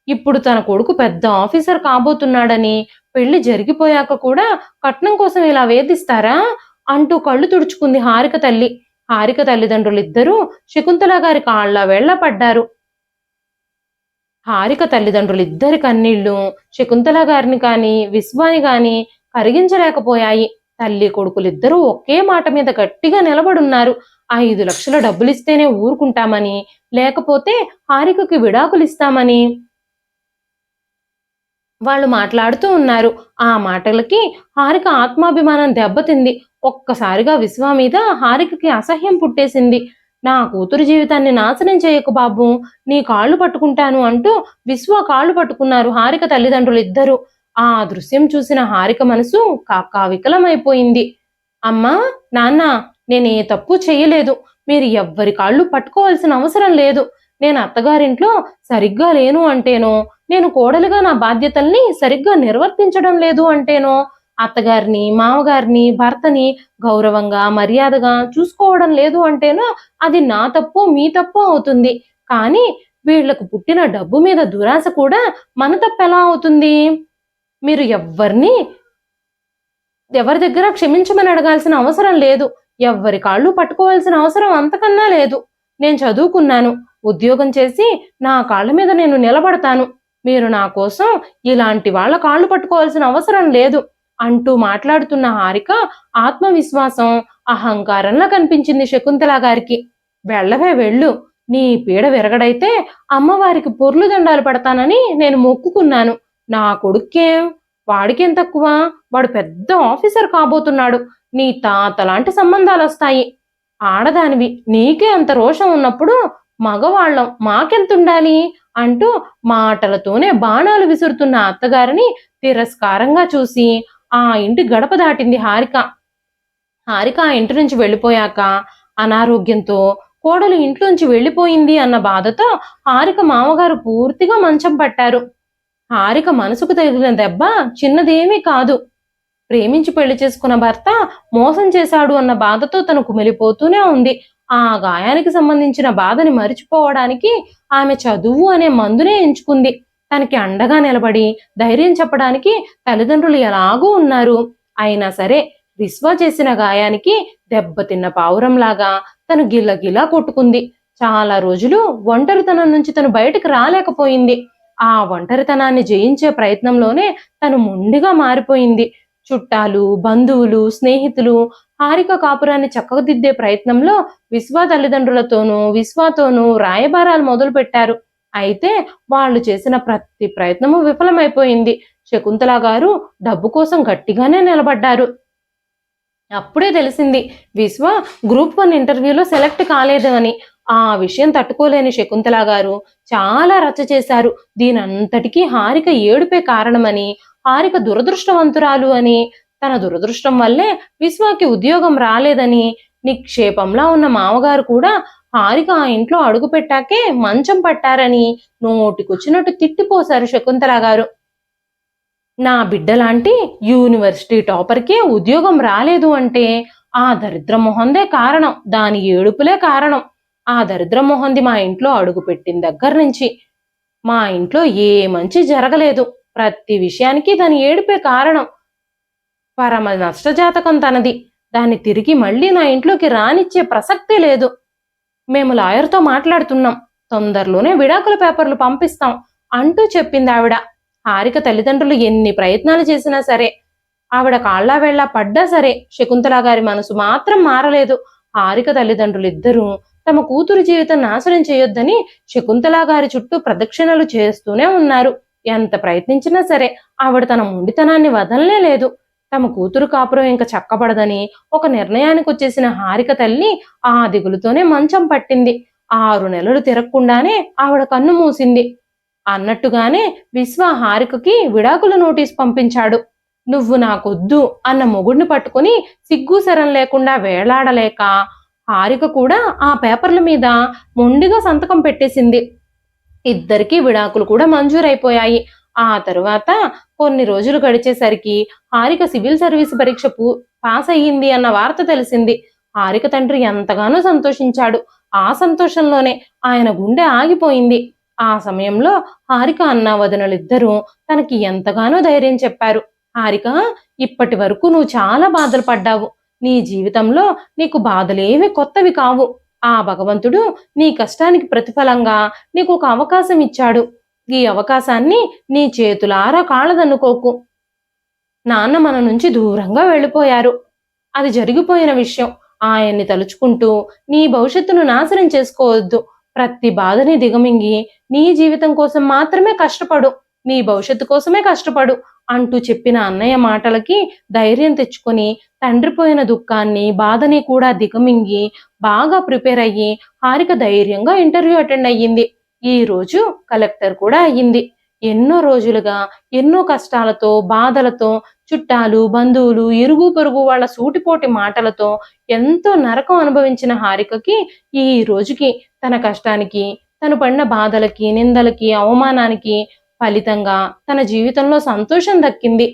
ఇప్పుడు తన కొడుకు పెద్ద ఆఫీసర్ కాబోతున్నాడని, పెళ్లి జరిగిపోయాక కూడా కట్నం కోసం ఇలా వేధిస్తారా అంటూ కళ్ళు తుడుచుకుంది హారిక తల్లి. హారిక తల్లిదండ్రులిద్దరూ శకుంతల గారి కాళ్ళ వేళ్ల పడ్డారు. హారిక తల్లిదండ్రులిద్దరి కన్నీళ్లు శకుంతల గారిని కాని విశ్వాని గాని కరిగించలేకపోయాయి. తల్లి కొడుకులిద్దరూ ఒకే మాట మీద గట్టిగా నిలబడున్నారు. 5 లక్షల డబ్బులిస్తేనే ఊరుకుంటామని, లేకపోతే హారికకి విడాకులిస్తామని వాళ్ళు మాట్లాడుతూ ఉన్నారు. ఆ మాటలకి హారిక ఆత్మాభిమానం దెబ్బతింది. ఒక్కసారిగా విశ్వ మీద హారికకి అసహ్యం పుట్టేసింది. నా కూతురు జీవితాన్ని నాశనం చేయకు బాబు, నీ కాళ్ళు పట్టుకుంటాను అంటూ విశ్వ కాళ్ళు పట్టుకున్నారు హారిక తల్లిదండ్రులిద్దరూ. ఆ దృశ్యం చూసిన హారిక మనసు కాకావికలమైపోయింది. అమ్మా, నాన్న, నేనే తప్పు చెయ్యలేదు. మీరు ఎవ్వరి కాళ్ళు పట్టుకోవాల్సిన అవసరం లేదు. నేను అత్తగారింట్లో సరిగ్గా లేను అంటేనో, నేను కోడలుగా నా బాధ్యతల్ని సరిగ్గా నిర్వర్తించడం లేదు అంటేనో, అత్తగారిని, మామగారిని, భర్తని గౌరవంగా మర్యాదగా చూసుకోవడం లేదు అంటేనో అది నా తప్పు, మీ తప్పు అవుతుంది. కానీ వీళ్లకు పుట్టిన డబ్బు మీద దురాశ కూడా మన తప్పు ఎలా అవుతుంది? మీరు ఎవరి దగ్గర క్షమించమని అడగాల్సిన అవసరం లేదు. ఎవ్వరి కాళ్ళు పట్టుకోవాల్సిన అవసరం అంతకన్నా లేదు. నేను చదువుకున్నాను, ఉద్యోగం చేసి నా కాళ్ళ మీద నేను నిలబడతాను. మీరు నా కోసం ఇలాంటి వాళ్ళ కాళ్ళు పట్టుకోవాల్సిన అవసరం లేదు అంటూ మాట్లాడుతున్న హారిక ఆత్మవిశ్వాసం, అహంకారంలా కనిపించింది శకుంతల గారికి. వెళ్ళవే వెళ్ళు, నీ పీడ విరగడైతే అమ్మవారికి పొర్లు దండాలు పడతానని నేను మొక్కుకున్నాను. నా కొడుక్కేం, వాడికేం తక్కువ, వాడు పెద్ద ఆఫీసర్ కాబోతున్నాడు. నీ తాత లాంటి సంబంధాలు వస్తాయి. ఆడదానివి, నీకే అంత రోషం ఉన్నప్పుడు మగవాళ్ళం మాకెంతుండాలి అంటూ మాటలతోనే బాణాలు విసురుతున్న అత్తగారిని తిరస్కారంగా చూసి ఆ ఇంటి గడప దాటింది హారిక. హారిక ఆ ఇంటి నుంచి వెళ్ళిపోయాక అనారోగ్యంతో కోడలు ఇంట్లోంచి వెళ్ళిపోయింది అన్న బాధతో హారిక మామగారు పూర్తిగా మంచం పట్టారు. హారిక మనసుకు తగిలిన దెబ్బ చిన్నదేమీ కాదు. ప్రేమించి పెళ్లి చేసుకున్న భర్త మోసం చేశాడు అన్న బాధతో తను కుమిలిపోతూనే ఉంది. ఆ గాయానికి సంబంధించిన బాధని మరిచిపోవడానికి ఆమె చదువు అనే మందునే ఎంచుకుంది. తనకి అండగా నిలబడి ధైర్యం చెప్పడానికి తల్లిదండ్రులు ఎలాగూ ఉన్నారు. అయినా సరే విశ్వ చేసిన గాయానికి దెబ్బతిన్న పావురంలాగా తను గిల్లగిలా కొట్టుకుంది. చాలా రోజులు ఒంటరితనం నుంచి తను బయటకు రాలేకపోయింది. ఆ ఒంటరితనాన్ని జయించే ప్రయత్నంలోనే తను మొండిగా మారిపోయింది. చుట్టాలు, బంధువులు, స్నేహితులు హారిక కాపురాన్ని చక్కదిద్దే ప్రయత్నంలో విశ్వ తల్లిదండ్రులతోనూ విశ్వతోనూ రాయబారాలు మొదలు పెట్టారు. అయితే వాళ్ళు చేసిన ప్రతి ప్రయత్నము విఫలమైపోయింది. శకుంతల గారు డబ్బు కోసం గట్టిగానే నిలబడ్డారు. అప్పుడే తెలిసింది విశ్వ గ్రూప్ 1 ఇంటర్వ్యూలో సెలెక్ట్ కాలేదు అని. ఆ విషయం తట్టుకోలేని శకుంతల గారు చాలా రచ్చ చేశారు. దీనంతటికీ హారిక ఏడుపే కారణమని, హారిక దురదృష్టవంతురాలు అని, తన దురదృష్టం వల్లే విశ్వకి ఉద్యోగం రాలేదని, నిక్షేపంలా ఉన్న మామగారు కూడా హారిక ఆ ఇంట్లో అడుగు పెట్టాకే మంచం పట్టారని నోటికొచ్చినట్టు తిట్టిపోశారు శకుంతల గారు. నా బిడ్డలాంటి యూనివర్సిటీ టాపర్కే ఉద్యోగం రాలేదు అంటే ఆ దరిద్ర మొహందే కారణం, దాని ఏడుపులే కారణం. ఆ దరిద్ర మొహంది మా ఇంట్లో అడుగు పెట్టిన దగ్గర నుంచి మా ఇంట్లో ఏ మంచి జరగలేదు. ప్రతి విషయానికి దాని ఏడుపే కారణం. పరమ నష్టజాతకం తనది. దాన్ని తిరిగి మళ్ళీ నా ఇంట్లోకి రానిచ్చే ప్రసక్తే లేదు. మేము లాయర్తో మాట్లాడుతున్నాం, తొందరలోనే విడాకుల పేపర్లు పంపిస్తాం అంటూ చెప్పింది ఆవిడ. హారిక తల్లిదండ్రులు ఎన్ని ప్రయత్నాలు చేసినా సరే, ఆవిడ కాళ్ళా వేళ్ళా పడ్డా సరే శకుంతల గారి మనసు మాత్రం మారలేదు. హారిక తల్లిదండ్రులు ఇద్దరూ తమ కూతురు జీవితం నాశనం చేయొద్దని శకుంతల గారి చుట్టూ ప్రదక్షిణలు చేస్తూనే ఉన్నారు. ఎంత ప్రయత్నించినా సరే ఆవిడ తన మొండితనాన్ని వదలనే లేదు. తమ కూతురు కాపురం ఇంకా చక్కబడదని ఒక నిర్ణయానికి వచ్చేసిన హారిక తల్లి ఆ దిగులుతోనే మంచం పట్టింది. 6 నెలలు తిరగకుండానే ఆవిడ కన్ను మూసింది. అన్నట్టుగానే విశ్వ హారికకి విడాకుల నోటీస్ పంపించాడు. నువ్వు నాకొద్దు అన్న మొగుడిని పట్టుకుని సిగ్గు శరం లేకుండా వేలాడలేక హారిక కూడా ఆ పేపర్ల మీద మొండిగా సంతకం పెట్టేసింది. ఇద్దరికీ విడాకులు కూడా మంజూరైపోయాయి. ఆ తరువాత కొన్ని రోజులు గడిచేసరికి హారిక సివిల్ సర్వీస్ పరీక్ష పాస్ అయ్యింది అన్న వార్త తెలిసింది. హారిక తండ్రి ఎంతగానో సంతోషించాడు. ఆ సంతోషంలోనే ఆయన గుండె ఆగిపోయింది. ఆ సమయంలో హారిక అన్న వదనలిద్దరూ తనకి ఎంతగానో ధైర్యం చెప్పారు. హారిక, ఇప్పటి వరకు నువ్వు చాలా బాధలు పడ్డావు. నీ జీవితంలో నీకు బాధలేవి కొత్తవి కావు. ఆ భగవంతుడు నీ కష్టానికి ప్రతిఫలంగా నీకు ఒక అవకాశం ఇచ్చాడు. ఈ అవకాశాన్ని నీ చేతులారా కాళ్ళదన్నుకోకు. నాన్న మన నుంచి దూరంగా వెళ్ళిపోయారు. అది జరిగిపోయిన విషయం. ఆయన్ని తలుచుకుంటూ నీ భవిష్యత్తును నాశనం చేసుకోవద్దు. ప్రతి బాధని దిగమింగి నీ జీవితం కోసం మాత్రమే కష్టపడు, నీ భవిష్యత్తు కోసమే కష్టపడు అంటూ చెప్పిన అన్నయ్య మాటలకి ధైర్యం తెచ్చుకొని తండ్రి పోయిన దుఃఖాన్ని బాధని కూడా దిగమింగి బాగా ప్రిపేర్ అయ్యి హారిక ధైర్యంగా ఇంటర్వ్యూ అటెండ్ అయ్యింది. ఈ రోజు కలెక్టర్ కూడా అయ్యింది. ఎన్నో రోజులుగా ఎన్నో కష్టాలతో బాధలతో చుట్టాలు బంధువులు ఇరుగు పొరుగు వాళ్ళ సూటిపోటి మాటలతో ఎంతో నరకం అనుభవించిన హారికకి ఈ రోజుకి తన కష్టానికి తను పడిన బాధలకి నిందలకి అవమానానికి ఫలితంగా తన జీవితంలో సంతోషం దక్కింది.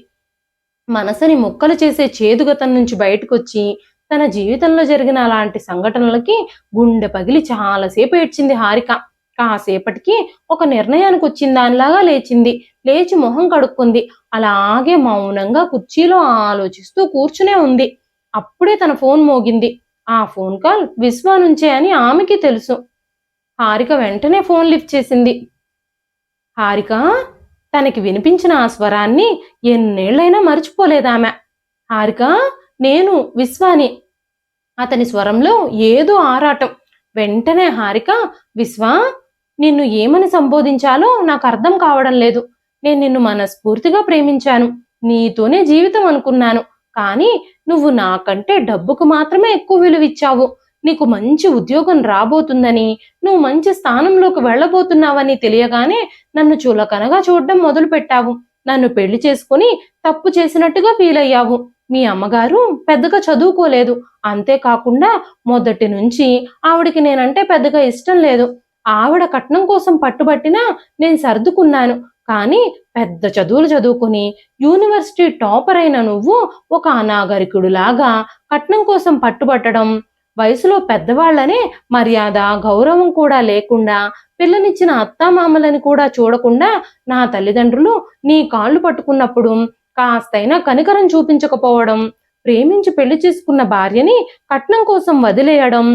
మనసుని ముక్కలు చేసే చేదుగతం నుంచి బయటకొచ్చి తన జీవితంలో జరిగిన అలాంటి సంఘటనలకి గుండె పగిలి చాలాసేపు ఏడ్చింది హారిక. కాసేపటికి ఒక నిర్ణయానికి వచ్చిన దానిలాగా లేచింది. లేచి మొహం కడుక్కుంది. అలాగే మౌనంగా కుర్చీలో ఆలోచిస్తూ కూర్చునే ఉంది. అప్పుడే తన ఫోన్ మోగింది. ఆ ఫోన్ కాల్ విశ్వ నుంచే అని ఆమెకి తెలుసు. హారిక వెంటనే ఫోన్ లిఫ్ట్ చేసింది. హారిక తనకి వినిపించిన ఆ స్వరాన్ని ఎన్నేళ్లైనా మర్చిపోలేదామె. హారిక, నేను విశ్వాని. అతని స్వరంలో ఏదో ఆరాటం. వెంటనే హారిక, విశ్వా, నిన్ను ఏమని సంబోధించాలో నాకు అర్థం కావడం లేదు. నేను నిన్ను మనస్ఫూర్తిగా ప్రేమించాను. నీతోనే జీవితం అనుకున్నాను. కానీ నువ్వు నాకంటే డబ్బుకు మాత్రమే ఎక్కువ విలువిచ్చావు. నీకు మంచి ఉద్యోగం రాబోతుందని, నువ్వు మంచి స్థానంలోకి వెళ్ళబోతున్నావని తెలియగానే నన్ను చులకనగా చూడడం మొదలుపెట్టావు. నన్ను పెళ్లి చేసుకుని తప్పు చేసినట్టుగా ఫీల్ అయ్యావు. మీ అమ్మగారు పెద్దగా చదువుకోలేదు. అంతేకాకుండా మొదటి నుంచి ఆవిడికి నేనంటే పెద్దగా ఇష్టం లేదు. ఆవిడ కట్నం కోసం పట్టుబట్టినా నేను సర్దుకున్నాను. కానీ పెద్ద చదువులు చదువుకుని యూనివర్సిటీ టాపర్ అయిన నువ్వు ఒక అనాగరికుడులాగా కట్నం కోసం పట్టుబట్టడం, వయసులో పెద్దవాళ్లనే మర్యాద గౌరవం కూడా లేకుండా, పిల్లనిచ్చిన అత్తామామలని కూడా చూడకుండా నా తల్లిదండ్రులు నీ కాళ్ళు పట్టుకున్నప్పుడు కాస్తైనా కనికరం చూపించకపోవడం, ప్రేమించి పెళ్లి చేసుకున్న భార్యని కట్నం కోసం వదిలేయడం,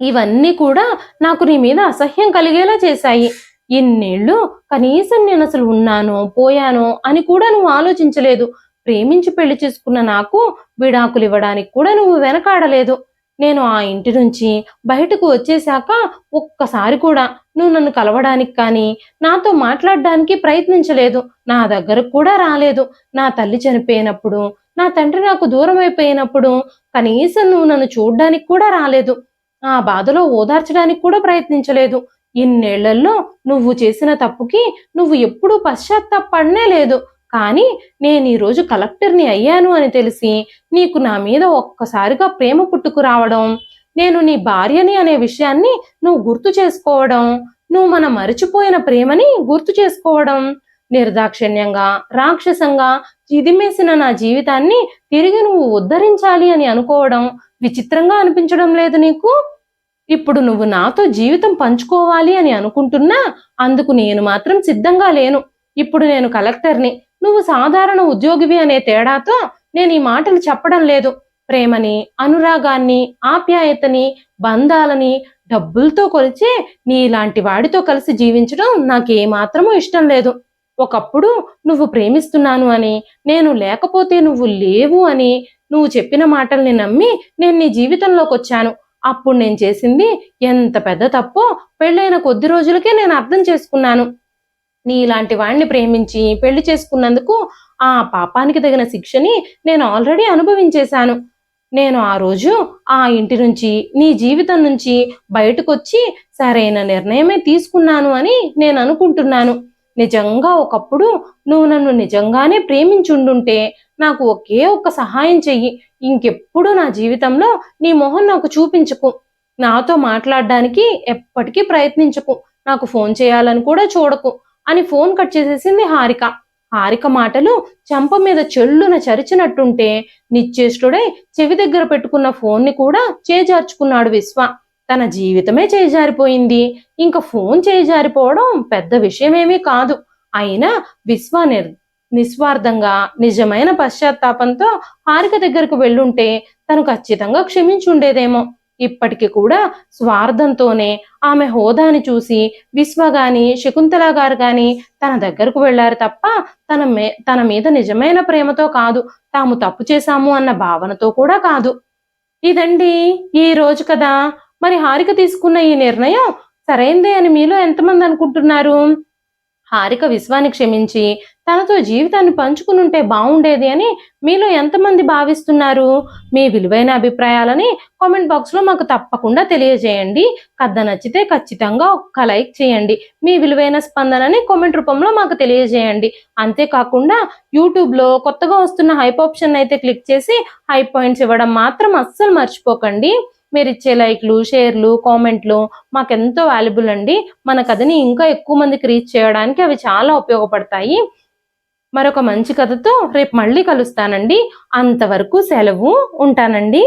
ఇవన్నీ కూడా నాకు నీ మీద అసహ్యం కలిగేలా చేశాయి. ఇన్నేళ్ళు కనీసం నేను అసలు ఉన్నానో పోయానో అని కూడా నువ్వు ఆలోచించలేదు. ప్రేమించి పెళ్లి చేసుకున్న నాకు విడాకులు ఇవ్వడానికి కూడా నువ్వు వెనకాడలేదు. నేను ఆ ఇంటి నుంచి బయటకు వచ్చేశాక ఒక్కసారి కూడా నువ్వు నన్ను కలవడానికి కానీ నాతో మాట్లాడడానికి ప్రయత్నించలేదు. నా దగ్గరకు కూడా రాలేదు. నా తల్లి చనిపోయినప్పుడు, నా తండ్రి నాకు దూరం అయిపోయినప్పుడు కనీసం నువ్వు నన్ను చూడ్డానికి కూడా రాలేదు. ఆ బాధలో ఓదార్చడానికి కూడా ప్రయత్నించలేదు. ఇన్నేళ్లలో నువ్వు చేసిన తప్పుకి నువ్వు ఎప్పుడూ పశ్చాత్తాపడనే లేదు. కానీ నేను ఈరోజు కలెక్టర్ని అయ్యాను అని తెలిసి నీకు నా మీద ఒక్కసారిగా ప్రేమ పుట్టుకు రావడం, నేను నీ భార్యని అనే విషయాన్ని నువ్వు గుర్తు చేసుకోవడం, నువ్వు మన మరిచిపోయిన ప్రేమని గుర్తు చేసుకోవడం, నిర్దాక్షిణ్యంగా రాక్షసంగా చిదిమేసిన నా జీవితాన్ని తిరిగి నువ్వు ఉద్ధరించాలి అని అనుకోవడం విచిత్రంగా అనిపించడం లేదు నీకు? ఇప్పుడు నువ్వు నాతో జీవితం పంచుకోవాలి అని అనుకుంటున్నా అందుకు నేను మాత్రం సిద్ధంగా లేను. ఇప్పుడు నేను కలెక్టర్ని, నువ్వు సాధారణ ఉద్యోగివి అనే తేడాతో నేను ఈ మాటలు చెప్పడం లేదు. ప్రేమని, అనురాగాన్ని, ఆప్యాయతని, బంధాలని డబ్బులతో కొలిచే నీలాంటి వాడితో కలిసి జీవించడం నాకేమాత్రమూ ఇష్టం లేదు. ఒకప్పుడు నువ్వు ప్రేమిస్తున్నాను అని, నేను లేకపోతే నువ్వు లేవు అని నువ్వు చెప్పిన మాటల్ని నమ్మి నేను నీ జీవితంలోకి వచ్చాను. అప్పుడు నేను చేసింది ఎంత పెద్ద తప్పో పెళ్ళైన కొద్ది రోజులకే నేను అర్థం చేసుకున్నాను. నీలాంటి వాడిని ప్రేమించి పెళ్లి చేసుకున్నందుకు ఆ పాపానికి తగిన శిక్షని నేను ఆల్రెడీ అనుభవించేశాను. నేను ఆ రోజు ఆ ఇంటి నుంచి, నీ జీవితం నుంచి బయటకొచ్చి సరైన నిర్ణయమే తీసుకున్నాను అని నేను అనుకుంటున్నాను. నిజంగా ఒకప్పుడు నువ్వు నన్ను నిజంగానే ప్రేమించుండుంటే నాకు ఒకే ఒక్క సహాయం చెయ్యి. ఇంకెప్పుడు నా జీవితంలో నీ మొహం నాకు చూపించకు. నాతో మాట్లాడడానికి ఎప్పటికీ ప్రయత్నించకు. నాకు ఫోన్ చేయాలని కూడా చూడకు అని ఫోన్ కట్ చేసేసింది హారిక. హారిక మాటలు చెంప మీద చెల్లున చరిచినట్టుంటే నిశ్చేష్టుడై చెవి దగ్గర పెట్టుకున్న ఫోన్ని కూడా చేజార్చుకున్నాడు విశ్వ. తన జీవితమే చేజారిపోయింది. ఇంక ఫోన్ చేజారిపోవడం పెద్ద విషయమేమీ కాదు. అయినా విశ్వ నిస్వార్థంగా నిజమైన పశ్చాత్తాపంతో హారిక దగ్గరకు వెళ్ళుంటే తను ఖచ్చితంగా క్షమించుండేదేమో. ఇప్పటికి కూడా స్వార్థంతోనే ఆమె హోదాని చూసి విశ్వ గాని శకుంతల గారు గాని తన దగ్గరకు వెళ్లారు తప్ప తన మీద నిజమైన ప్రేమతో కాదు, తాము తప్పు చేశాము అన్న భావనతో కూడా కాదు. ఇదండి ఈ రోజు కదా. మరి హారిక తీసుకున్న ఈ నిర్ణయం సరైందే అని మీలో ఎంతమంది అనుకుంటున్నారు? హారిక విశ్వాన్ని క్షమించి తనతో జీవితాన్ని పంచుకునుంటే బాగుండేది అని మీలో ఎంతమంది భావిస్తున్నారు? మీ విలువైన అభిప్రాయాలని కామెంట్ బాక్స్లో మాకు తప్పకుండా తెలియజేయండి. కథ నచ్చితే ఖచ్చితంగా ఒక్క లైక్ చేయండి. మీ విలువైన స్పందనని కామెంట్ రూపంలో మాకు తెలియజేయండి. అంతేకాకుండా యూట్యూబ్లో కొత్తగా వస్తున్న హైప్ ఆప్షన్ అయితే క్లిక్ చేసి హైప్ పాయింట్స్ ఇవ్వడం మాత్రం అస్సలు మర్చిపోకండి. మీరు ఇచ్చే లైక్లు, షేర్లు, కామెంట్లు మాకెంతో వాల్యుబుల్ అండి. మన కథని ఇంకా ఎక్కువ మందికి రీచ్ చేయడానికి అవి చాలా ఉపయోగపడతాయి. మరొక మంచి కథతో రేపు మళ్ళీ కలుస్తానండి. అంతవరకు సెలవు. ఉంటానండి.